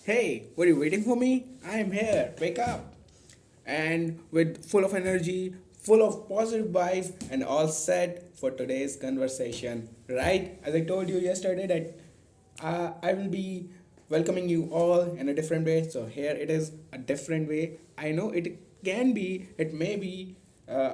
Hey, were you waiting for me? I am here. Wake up. And with full of energy, full of positive vibes, and all set for today's conversation. Right? As I told you yesterday that I will be welcoming you all in a different way. So here it is a different way. I know it may be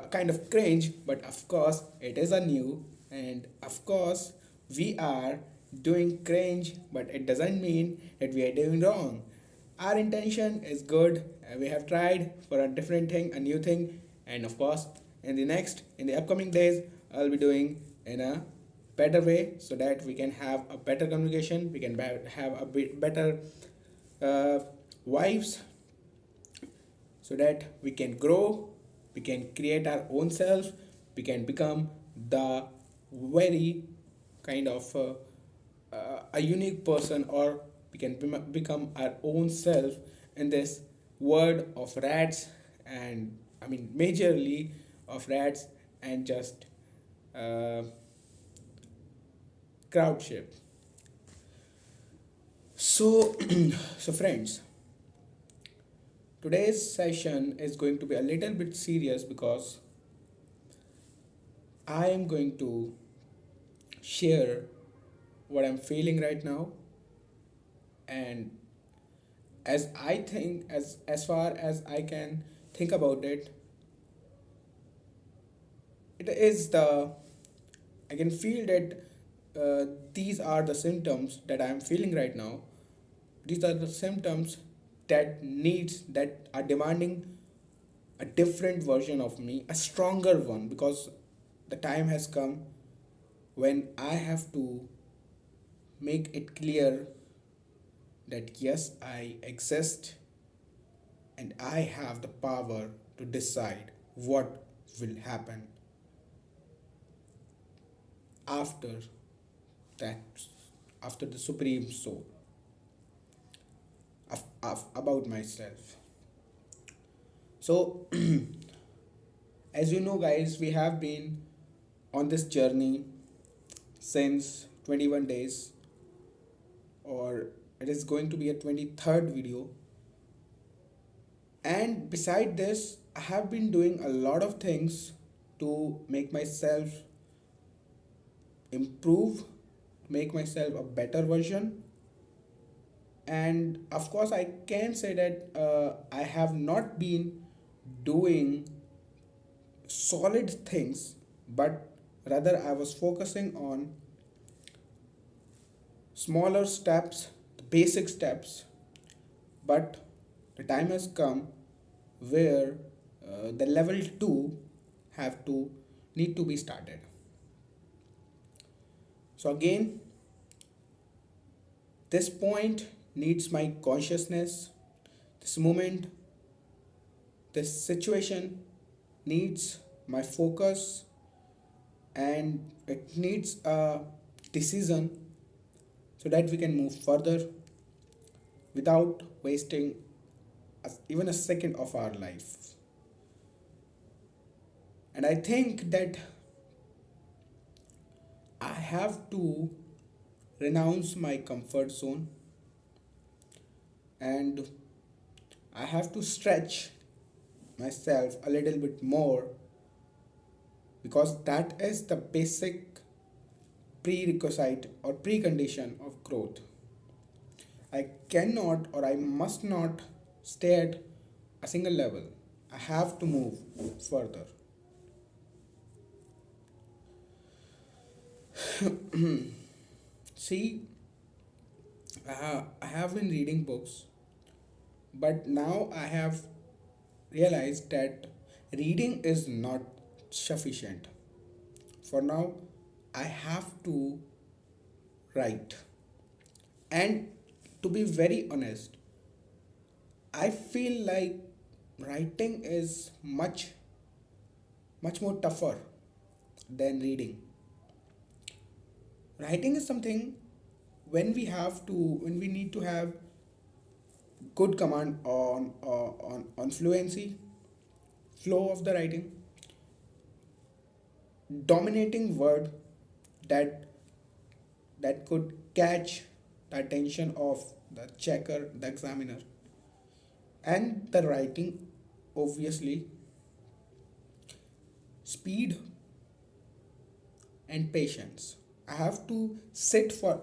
kind of cringe, but of course it is a new, and of course we are doing cringe, but it doesn't mean that we are doing wrong. Our intention is good. We have tried for a different thing, a new thing, and of course, in the upcoming days, I'll be doing in a better way so that we can have a better communication. We can have a bit better uh, vibes so that we can grow, we can create our own self, we can become the very kind of a unique person, or we can become our own self in this world of rats, and I mean majorly of rats and just uh, crowdship. So so friends, today's session is going to be a little bit serious because I am going to share what I'm feeling right now. And as far as I can think about it, it is the I can feel that these are the symptoms that I am feeling right now. These are the symptoms that are demanding a different version of me, a stronger one, because the time has come when I have to make it clear that yes, I exist and I have the power to decide what will happen after that, after the supreme soul about myself. So, as you know, guys, we have been on this journey since 21 days, or it is going to be a 23rd video. And beside this, I have been doing a lot of things to make myself improve, make myself a better version. And of course, I can say that I have not been doing solid things, but rather I was focusing on smaller steps, the basic steps. But the time has come where the level 2 have to need to be started. So again, this point needs my consciousness. This moment, this situation needs my focus, and it needs a decision so that we can move further without wasting even a second of our life. And I think that I have to renounce my comfort zone, and I have to stretch myself a little bit more, because that is the basic prerequisite or precondition of growth. I cannot or I must not stay at a single level. I have to move further. See, I have been reading books, but now I have realized that reading is not sufficient. For now, I have to write. And to be very honest, I feel like writing is much more tougher than reading. Writing is something when we need to have good command on fluency, flow of the writing, dominating word that that could catch the attention of the checker, the examiner, and the writing. Obviously, speed and patience. I have to sit for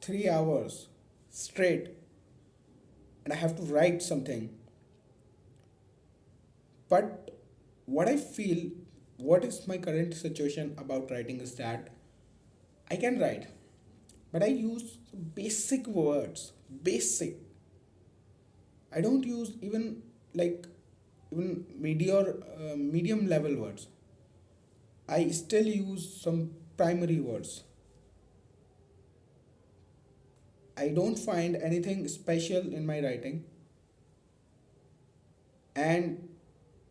3 hours straight and I have to write something. But what I feel, what is my current situation about writing is that I can write, but I use basic words. Basic. I don't use even like even medium level words. I still use some primary words. I don't find anything special in my writing. And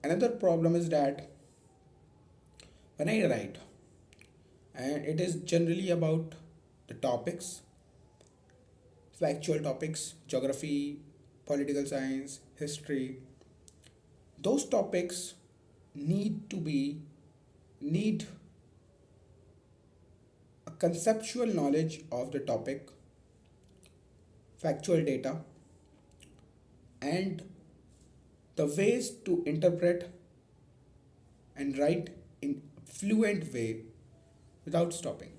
another problem is that when I write, and it is generally about the topics, factual topics, geography, political science, history, those topics need to be need a conceptual knowledge of the topic, factual data, and the ways to interpret and write in fluent way without stopping.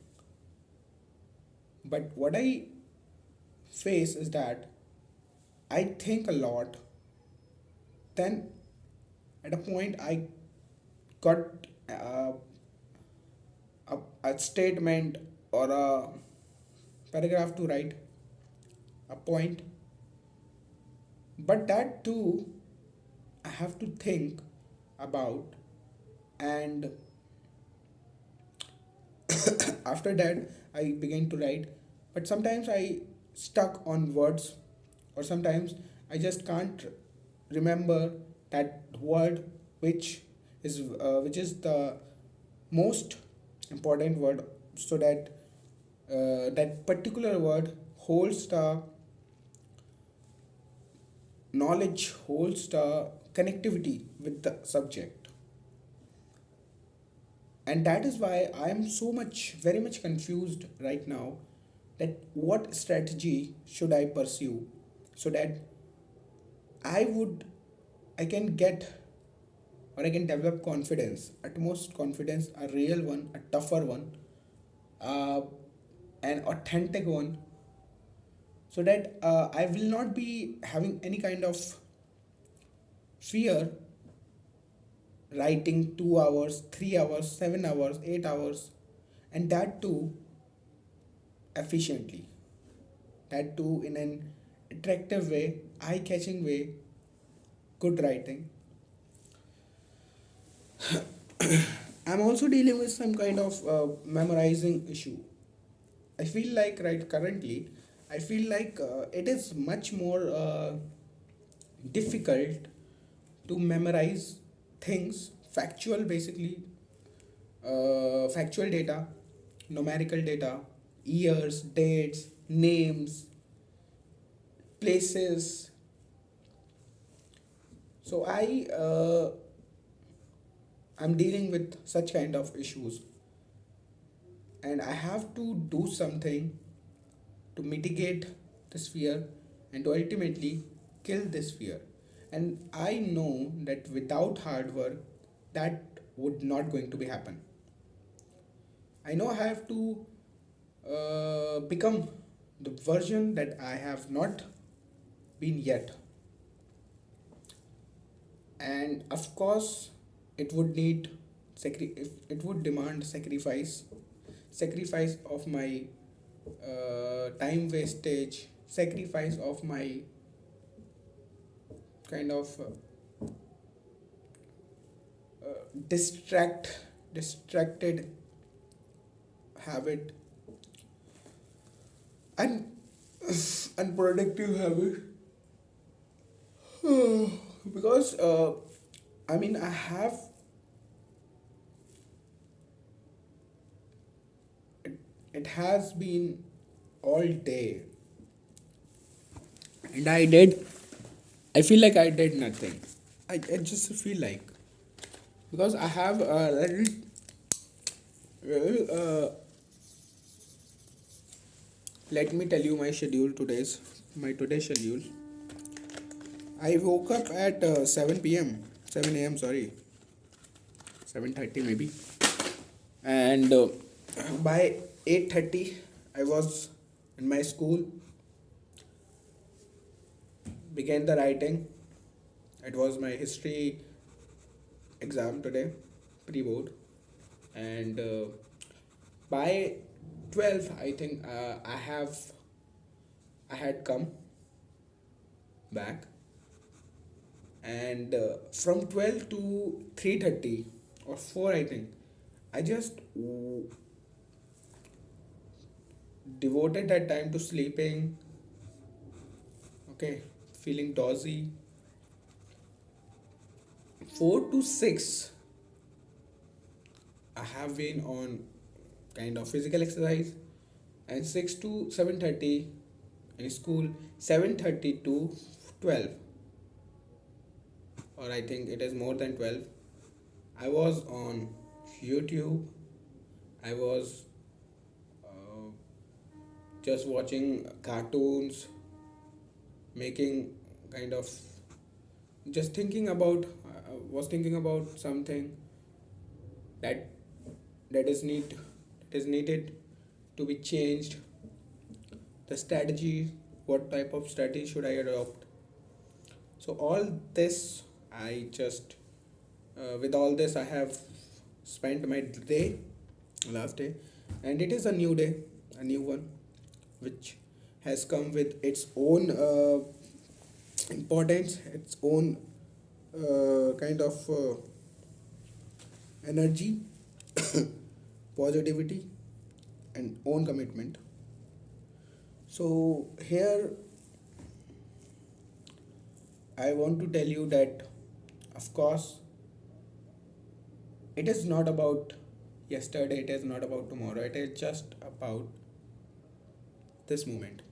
But what I face is that I think a lot, then at a point I got uh, a statement or a paragraph to write, a point, but that too I have to think about, and after that I began to write. But sometimes I stuck on words, or sometimes I just can't remember that word which is the most important word, so that that particular word holds the knowledge, holds the connectivity with the subject. And that is why I am so much very much confused right now, that what strategy should I pursue, so that I would I can get, or I can develop confidence, utmost confidence, a real one, a tougher one, uh, an authentic one, so that I will not be having any kind of fear writing 2 hours, 3 hours, 7 hours, 8 hours, and that too efficiently, that too in an attractive way, eye catching way, good writing. I'm also dealing with some kind of memorizing issue. I feel like right currently, I feel like it is much more difficult to memorize things, factual basically, factual data, numerical data, years, dates, names, places. So I'm dealing with such kind of issues, and I have to do something to mitigate this fear and to ultimately kill this fear. And I know that without hard work, that would not going to be happen. I know I have to become the version that I have not been yet. And of course, it would need it would demand sacrifice of my time wastage, sacrifice of my kind of distracted habit, and unproductive habit. Because I mean I have it has been all day, and I feel like I did nothing. I just feel like, because I have a little Let me tell you my schedule today's schedule. I woke up at 7 p.m. 7 a.m. Sorry, 7:30 maybe, and by 8:30 I was in my school. Began the writing. It was my history exam today, pre-board, and by 12 I think I had come back, and from 12 to 3:30 or 4 I think I just devoted that time to sleeping. Okay, feeling dozy. 4 to 6 I have been on kind of physical exercise, and 6 to 7:30 in school, 7:30 to 12, or I think it is more than 12. I was on YouTube. I was uh, just watching cartoons, making kind of just thinking about was thinking about something that that is need that is needed to be changed. The strategy, what type of strategy should I adopt? So all this I just with all this I have spent my day, last day, and it is a new day, a new one, which has come with its own importance, its own kind of energy, positivity, and own commitment. So here I want to tell you that, of course, it is not about yesterday, it is not about tomorrow, it is just about this moment,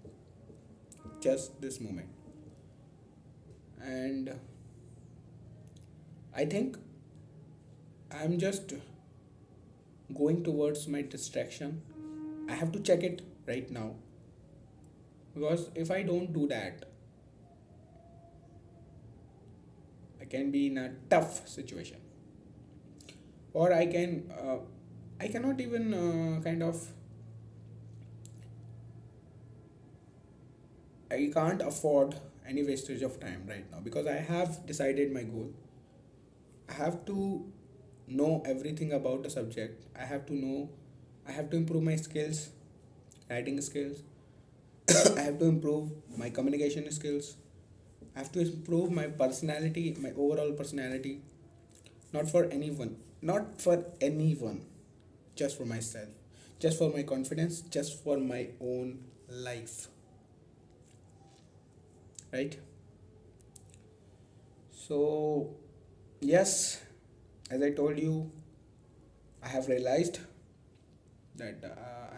just this moment. And I think I'm just going towards my distraction. I have to check it right now, because if I don't do that, I can be in a tough situation, or I cannot even kind of I can't afford any wastage of time right now, because I have decided my goal. I have to know everything about the subject. I have to improve my skills, writing skills. I have to improve my communication skills. I have to improve my personality, my overall personality. Not for anyone, not for anyone, just for myself, just for my confidence, just for my own life, right? So, yes, as I told you, I have realized that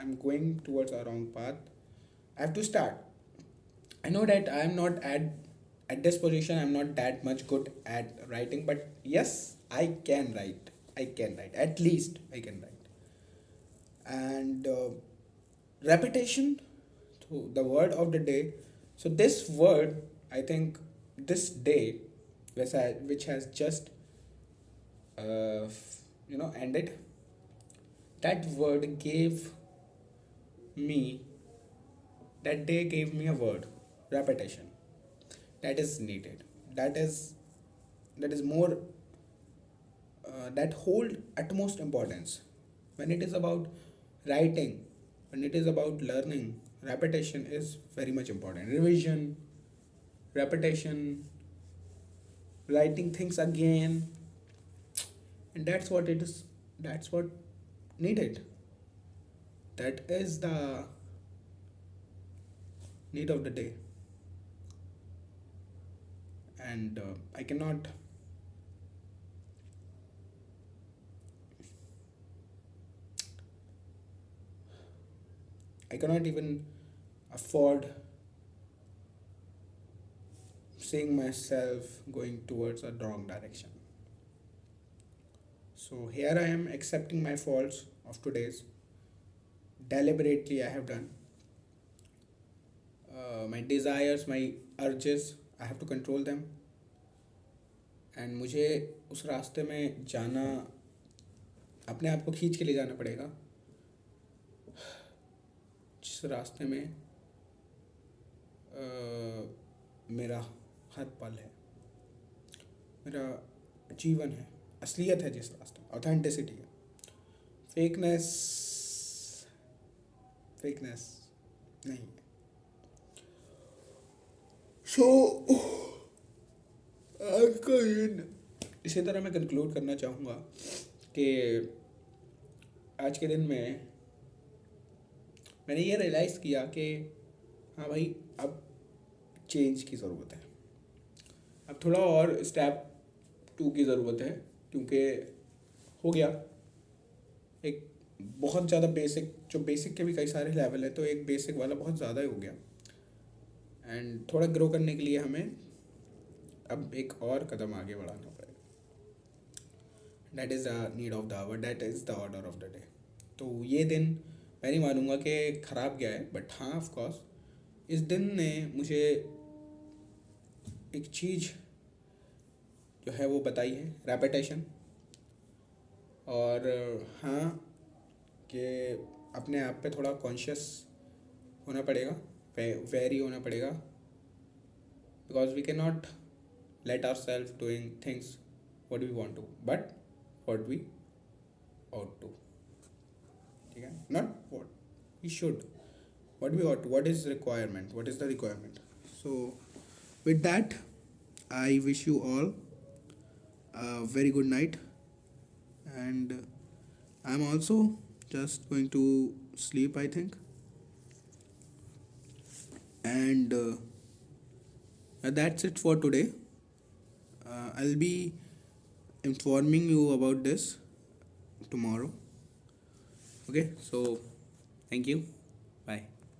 I'm going towards a wrong path. I have to start. I know that I'm not at this position. I'm not that much good at writing, but yes, I can write. I can write. At least I can write. And repetition, so the word of the day. So this word, I think, this day, which has just ended. That word gave me that day gave me a word, repetition, that is needed, that is more that hold utmost importance when it is about writing, when it is about learning. Repetition is very much important. Revision, repetition, writing things again, and that's what it is. That's what needed. That is the need of the day. And I cannot even afford seeing myself going towards a wrong direction. So here I am accepting my faults of today's. Deliberately I have done. my desires, my urges, I have to control them. And मुझे उस रास्ते में जाना, अपने आप को खींच के ले जाना पड़ेगा जिस रास्ते में मेरा हर पल है, मेरा जीवन है, असलियत है, जिस रास्ते में ऑथेंटिसिटी है। फेकनेस फेकनेस नहीं है। सो आज का दिन इसी तरह मैं कंक्लूड करना चाहूँगा कि आज के दिन में मैंने ये रियलाइज़ किया कि हाँ भाई, अब चेंज की ज़रूरत है, अब थोड़ा और स्टेप 2 की ज़रूरत है, क्योंकि हो गया एक बहुत ज़्यादा बेसिक, जो बेसिक के भी कई सारे लेवल है, तो एक बेसिक वाला बहुत ज़्यादा ही हो गया। एंड थोड़ा ग्रो करने के लिए हमें अब एक और कदम आगे बढ़ाना पड़ेगा। That is the need of the hour, that is the order of the day. तो ये दिन मैं नहीं मानूंगा कि ख़राब गया है, बट हाँ ऑफ कोर्स इस दिन ने मुझे एक चीज़ जो है वो बताई है, रेपिटेशन। और हाँ, कि अपने आप पे थोड़ा कॉन्शियस होना पड़ेगा, वेरी होना पड़ेगा, because we can not let ourselves doing things what we want to, but what we ought to, ठीक है, not what we should, what we ought to, what is requirement, what is the requirement. So with that, I wish you all a very good night, and I'm also just going to sleep, I think. And that's it for today. I'll be informing you about this tomorrow. Okay, so thank you. Bye.